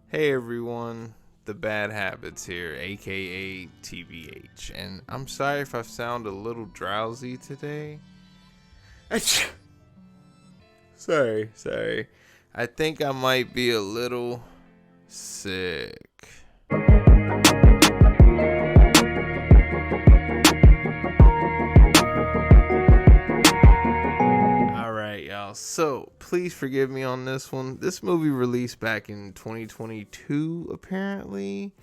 Hey everyone, the Bad Habits here, aka TBH, and I'm sorry if I sound a little drowsy today. sorry. I think I might be a little sick. Alright, y'all. So, please forgive me on this one. This movie released back in 2022, apparently.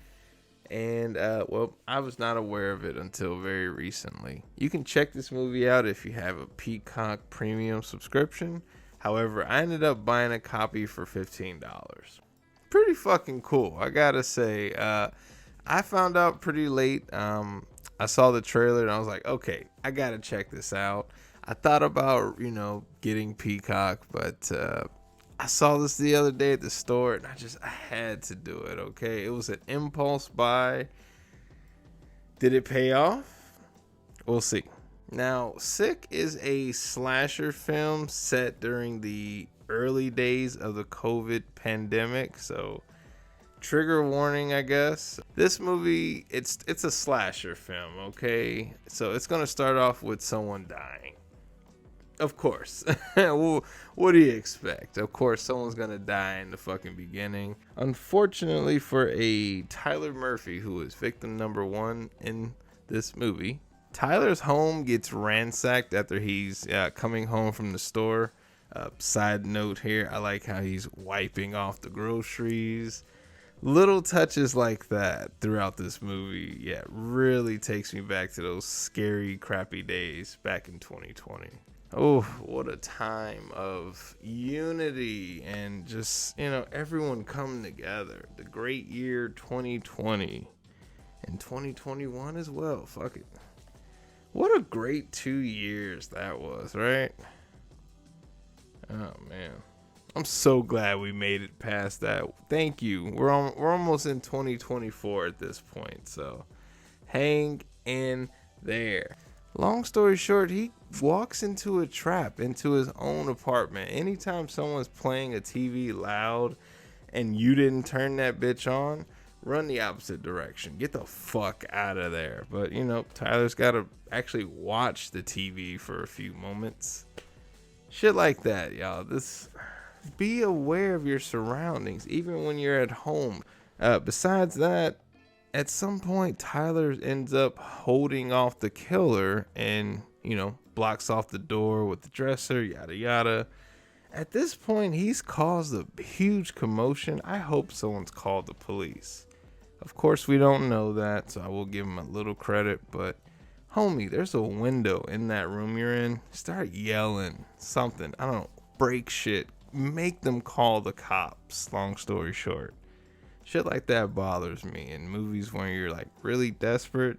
And, well, I was not aware of it until very recently. You can check this movie out if you have a Peacock Premium subscription. However, I ended up buying a copy for $15. Pretty fucking cool, I gotta say. I found out pretty late. I saw the trailer and I was like, okay, I gotta check this out. I thought about, getting Peacock, but I saw this the other day at the store and I had to do it, okay? It was an impulse buy. Did it pay off? We'll see. Now, Sick is a slasher film set during the early days of the COVID pandemic, so trigger warning, I guess. This movie, it's a slasher film, okay? So it's going to start off with someone dying. Of course. Well, what do you expect? Of course, someone's gonna die in the fucking beginning. Unfortunately for a Tyler Murphy, who is victim number one in this movie, Tyler's home gets ransacked after he's coming home from the store. Side note here, I like how he's wiping off the groceries. Little touches like that throughout this movie, yeah, really takes me back to those scary, crappy days back in 2020. Oh, what a time of unity and just, everyone coming together. The great year 2020 and 2021 as well. Fuck it. What a great 2 years that was, right? Oh, man. I'm so glad we made it past that. Thank you. We're almost in 2024 at this point, so hang in there. Long story short, he walks into a trap into his own apartment. Anytime someone's playing a TV loud and you didn't turn that bitch on, run the opposite direction. Get the fuck out of there. But, Tyler's got to actually watch the TV for a few moments. Shit like that, y'all. Be aware of your surroundings, even when you're at home. Besides that, at some point, Tyler ends up holding off the killer and, blocks off the door with the dresser, yada yada. At this point, he's caused a huge commotion. I hope someone's called the police. Of course, we don't know that, so I will give him a little credit, but homie, there's a window in that room you're in. Start yelling something. I don't know, break shit. Make them call the cops, long story short. Shit like that bothers me in movies when you're like really desperate.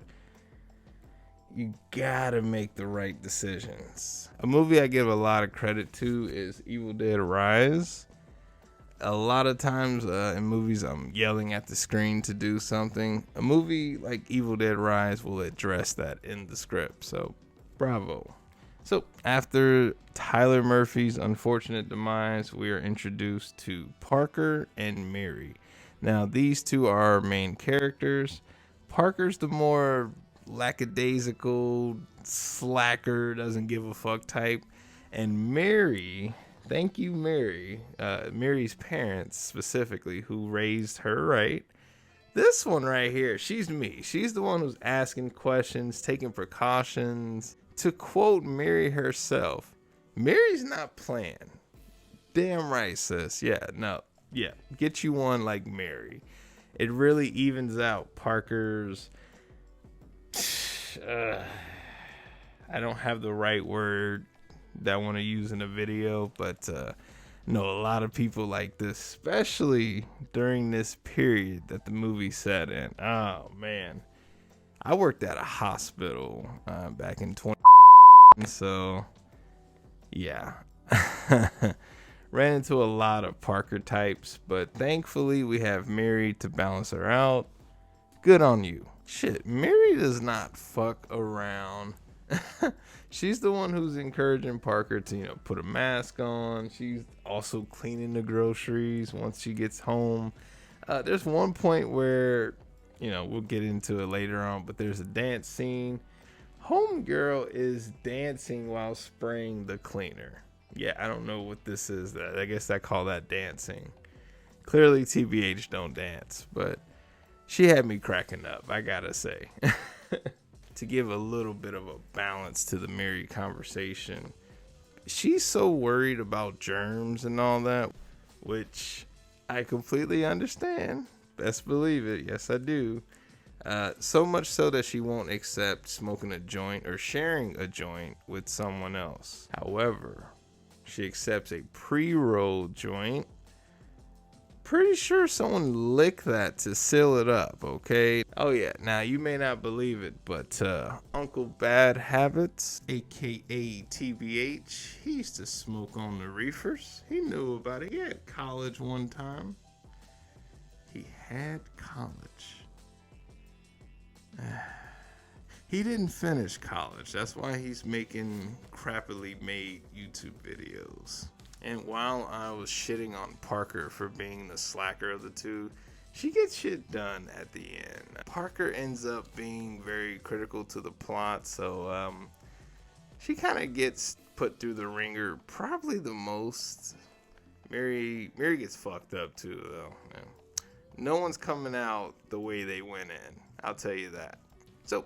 You gotta make the right decisions. A movie I give a lot of credit to is Evil Dead Rise. A lot of times in movies I'm yelling at the screen to do something. A movie like Evil Dead Rise will address that in the script, so bravo. So after Tyler Murphy's unfortunate demise, we are introduced to Parker and Mary. Now, these two are our main characters. Parker's the more lackadaisical, slacker, doesn't give a fuck type. And Mary, thank you, Mary, Mary's parents specifically, who raised her right. This one right here, she's me. She's the one who's asking questions, taking precautions. To quote Mary herself, Mary's not playing. Damn right, sis. Yeah, get you one like Mary. It really evens out Parker's. I don't have the right word that I want to use in a video, but no, a lot of people like this, especially during this period that the movie set in. Oh man, I worked at a hospital back in 20, so yeah. Ran into a lot of Parker types, but thankfully we have Mary to balance her out. Good on you. Shit, Mary does not fuck around. She's the one who's encouraging Parker to, put a mask on. She's also cleaning the groceries once she gets home. There's one point where, we'll get into it later on, but there's a dance scene. Homegirl is dancing while spraying the cleaner. Yeah, I don't know what this is. I guess I call that dancing. Clearly, TBH don't dance, but she had me cracking up, I gotta say. To give a little bit of a balance to the Mary conversation, she's so worried about germs and all that, which I completely understand. Best believe it. Yes, I do. So much so that she won't accept smoking a joint or sharing a joint with someone else. However, she accepts a pre-rolled joint. Pretty sure someone licked that to seal it up, okay? Oh yeah, now you may not believe it, but Uncle Bad Habits, aka TBH, he used to smoke on the reefers. He knew about it. He had college one time. He had college. He didn't finish college. That's why he's making crappily made YouTube videos. And while I was shitting on Parker for being the slacker of the two, she gets shit done at the end. Parker ends up being very critical to the plot, so she kind of gets put through the ringer probably the most. Mary gets fucked up too, though. Yeah. No one's coming out the way they went in. I'll tell you that. So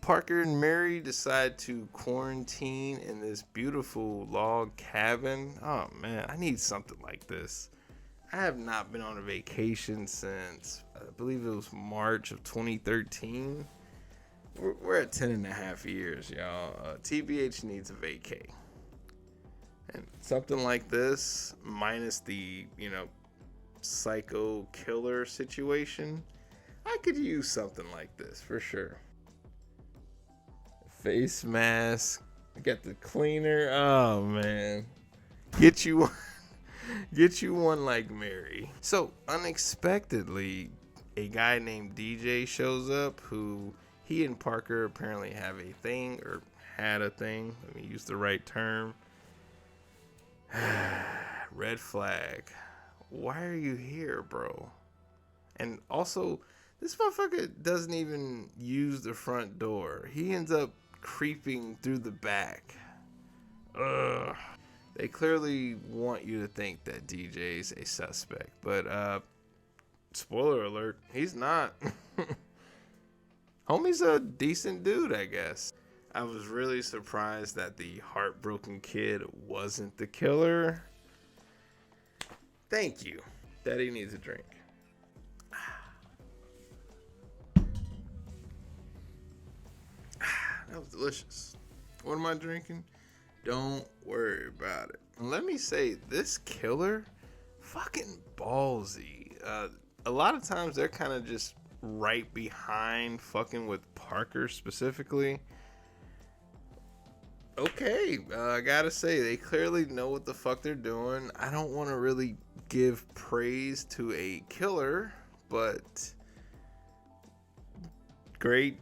Parker and Mary decide to quarantine in this beautiful log cabin. Oh man, I need something like this. I have not been on a vacation since, I believe it was March of 2013. We're at 10 and a half years, y'all. TBH needs a vacay. And something like this, minus the, psycho killer situation, I could use something like this for sure. Face mask. I got the cleaner. Oh man, get you one like Mary. So unexpectedly, a guy named DJ shows up. Who he and Parker apparently have a thing, or had a thing. Let me use the right term. Red flag. Why are you here, bro? And also, this motherfucker doesn't even use the front door. He ends up creeping through the back. Ugh. They clearly want you to think that DJ's a suspect, but spoiler alert, he's not. Homie's a decent dude, I guess. I was really surprised that the heartbroken kid wasn't the killer. Thank you. Daddy needs a drink. That was delicious. What am I drinking? Don't worry about it. Let me say, this killer, fucking ballsy. A lot of times they're kind of just right behind fucking with Parker specifically. Okay, I gotta say, they clearly know what the fuck they're doing. I don't want to really give praise to a killer, but great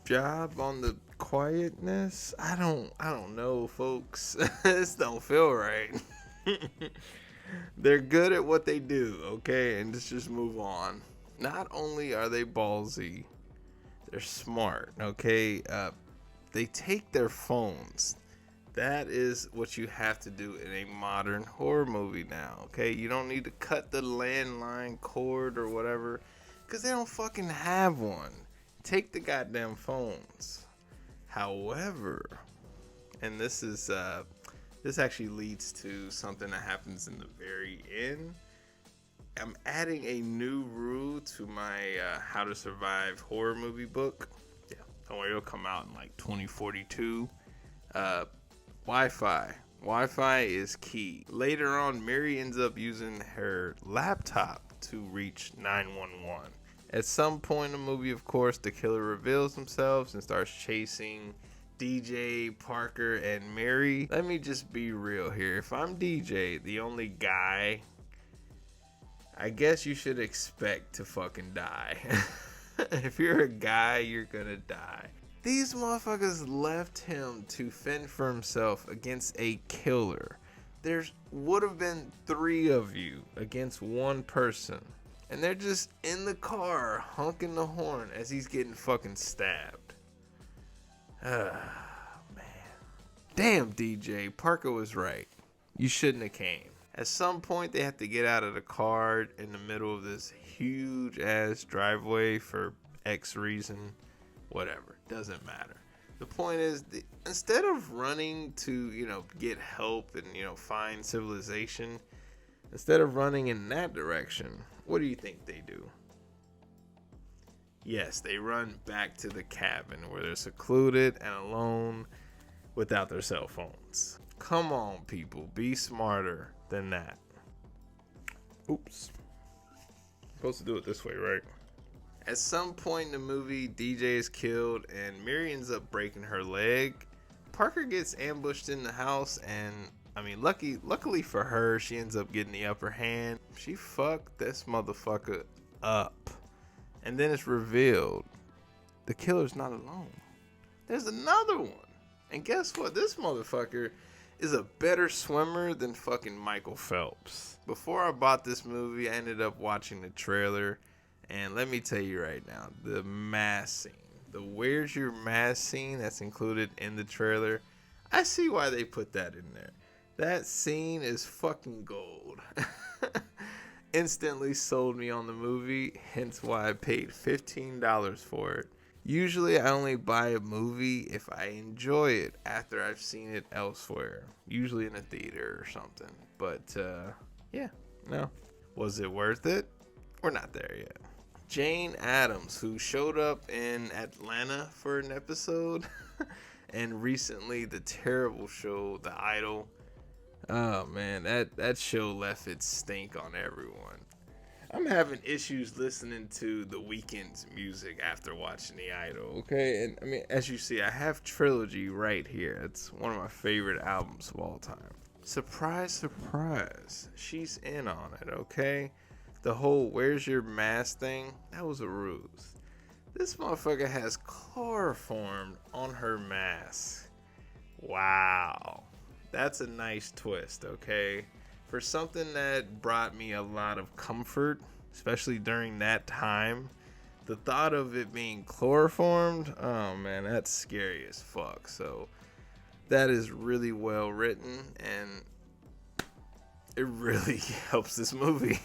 job on the quietness. I don't know, folks. This don't feel right. They're good at what they do, okay? And let's just move on. Not only are they ballsy, they're smart, okay? They take their phones. That is what you have to do in a modern horror movie now, okay? You don't need to cut the landline cord or whatever, because they don't fucking have one. Take the goddamn phones. However, and this actually leads to something that happens in the very end. I'm adding a new rule to my How to Survive horror movie book. Yeah, don't worry, it'll come out in like 2042. Wi-Fi. Wi-Fi is key. Later on, Mary ends up using her laptop to reach 911. At some point in the movie, of course, the killer reveals themselves and starts chasing DJ, Parker, and Mary. Let me just be real here. If I'm DJ, the only guy, I guess you should expect to fucking die. If you're a guy, you're gonna die. These motherfuckers left him to fend for himself against a killer. There would have been 3 of you against one person. And they're just in the car honking the horn as he's getting fucking stabbed. Man. Damn, DJ. Parker was right. You shouldn't have came. At some point, they have to get out of the car in the middle of this huge ass driveway for X reason. Whatever. Doesn't matter. The point is, instead of running to, get help and, find civilization, instead of running in that direction, what do you think they do? Yes, they run back to the cabin where they're secluded and alone without their cell phones. Come on, people. Be smarter than that. Oops. Supposed to do it this way, right? At some point in the movie, DJ is killed and Miri ends up breaking her leg. Parker gets ambushed in the house and, luckily for her, she ends up getting the upper hand. She fucked this motherfucker up. And then it's revealed the killer's not alone. There's another one. And guess what? This motherfucker is a better swimmer than fucking Michael Phelps. Before I bought this movie, I ended up watching the trailer. And let me tell you right now, the mask scene, the where's your mask scene that's included in the trailer, I see why they put that in there. That scene is fucking gold. Instantly sold me on the movie, hence why I paid $15 for it. Usually I only buy a movie if I enjoy it after I've seen it elsewhere, usually in a theater or something. But yeah, no. Was it worth it? We're not there yet. Jane Addams, who showed up in Atlanta for an episode, and recently the terrible show, The Idol. Oh man, that show left its stink on everyone. I'm having issues listening to The Weeknd's music after watching The Idol, okay? And as you see, I have Trilogy right here. It's one of my favorite albums of all time. Surprise, surprise, she's in on it, okay? The whole where's your mask thing, that was a ruse. This motherfucker has chloroform on her mask. Wow. That's a nice twist, okay? For something that brought me a lot of comfort, especially during that time, the thought of it being chloroformed, oh man, that's scary as fuck. So that is really well written, and it really helps this movie.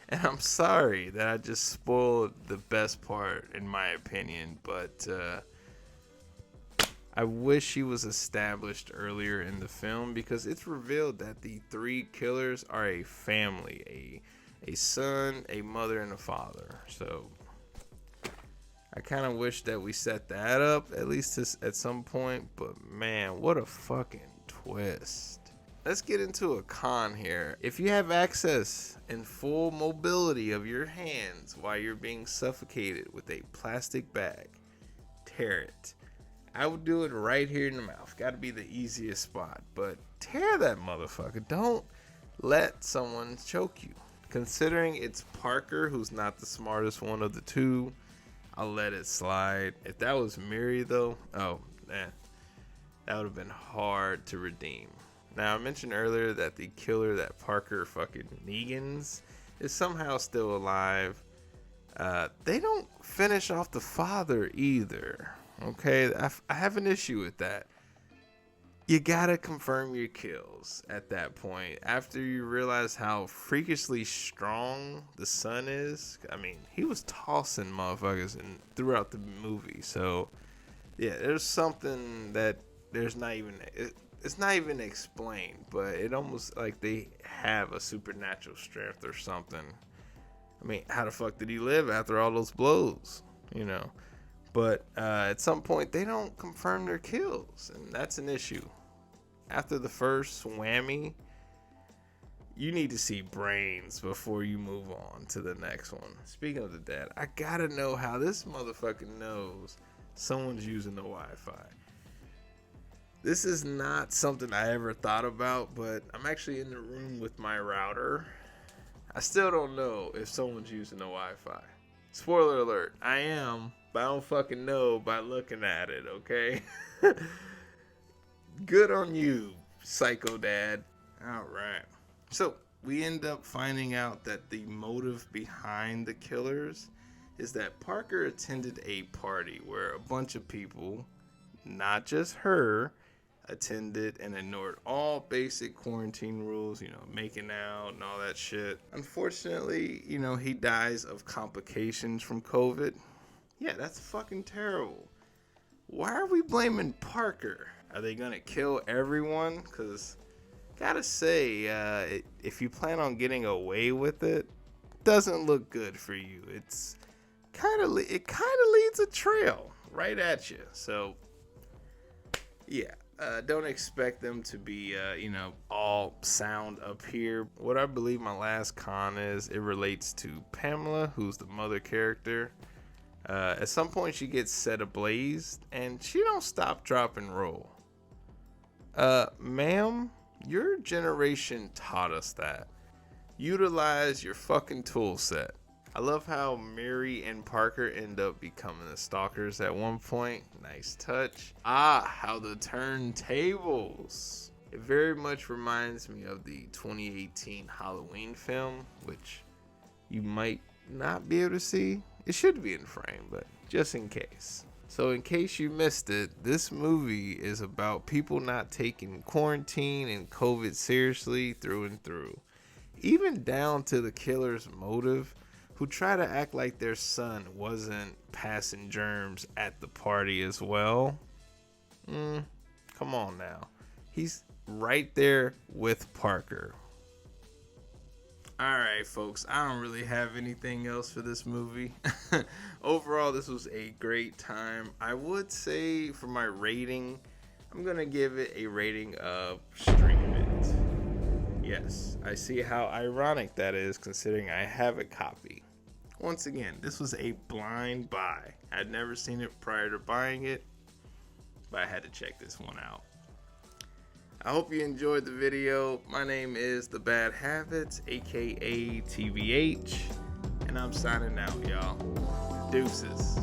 And I'm sorry that I just spoiled the best part, in my opinion, but I wish she was established earlier in the film, because it's revealed that the three killers are a family, a son, a mother, and a father. So I kind of wish that we set that up at least at some point, but man, what a fucking twist. Let's get into a con here. If you have access and full mobility of your hands while you're being suffocated with a plastic bag, tear it. I would do it right here in the mouth. Got to be the easiest spot. But tear that motherfucker. Don't let someone choke you. Considering it's Parker, who's not the smartest one of the two, I'll let it slide. If that was Miri, though, oh, man. That would have been hard to redeem. Now, I mentioned earlier that the killer that Parker fucking Negans is somehow still alive. They don't finish off the father either. Okay, I have an issue with that. You gotta confirm your kills at that point. After you realize how freakishly strong the son is. He was tossing motherfuckers throughout the movie. So, yeah, there's something that it's not even explained, but it almost like they have a supernatural strength or something. How the fuck did he live after all those blows? But at some point, they don't confirm their kills, and that's an issue. After the first whammy, you need to see brains before you move on to the next one. Speaking of the dead, I gotta know how this motherfucker knows someone's using the Wi-Fi. This is not something I ever thought about, but I'm actually in the room with my router. I still don't know if someone's using the Wi-Fi. Spoiler alert, I am. But I don't fucking know by looking at it, okay? Good on you, psycho dad. Alright. So, we end up finding out that the motive behind the killers is that Parker attended a party where a bunch of people, not just her, attended and ignored all basic quarantine rules, making out and all that shit. Unfortunately, he dies of complications from COVID. Yeah, that's fucking terrible. Why are we blaming Parker? Are they gonna kill everyone? Because, gotta say, if you plan on getting away with it, doesn't look good for you. It kind of leads a trail right at you. So, yeah. Don't expect them to be, all sound up here. What I believe my last con is, it relates to Pamela, who's the mother character. At some point, she gets set ablaze, and she don't stop, drop, and roll. Ma'am, your generation taught us that. Utilize your fucking tool set. I love how Mary and Parker end up becoming the stalkers at one point. Nice touch. How the turntables. It very much reminds me of the 2018 Halloween film, which you might not be able to see. It should be in frame, but just in case. So in case you missed it, this movie is about people not taking quarantine and COVID seriously through and through. Even down to the killer's motive, who try to act like their son wasn't passing germs at the party as well. Come on now. He's right there with Parker. Alright, folks, I don't really have anything else for this movie. Overall, this was a great time. I would say for my rating, I'm going to give it a rating of stream it. Yes, I see how ironic that is considering I have a copy. Once again, this was a blind buy. I'd never seen it prior to buying it, but I had to check this one out. I hope you enjoyed the video. My name is The Bad Habits, aka TBH, and I'm signing out, y'all. Deuces.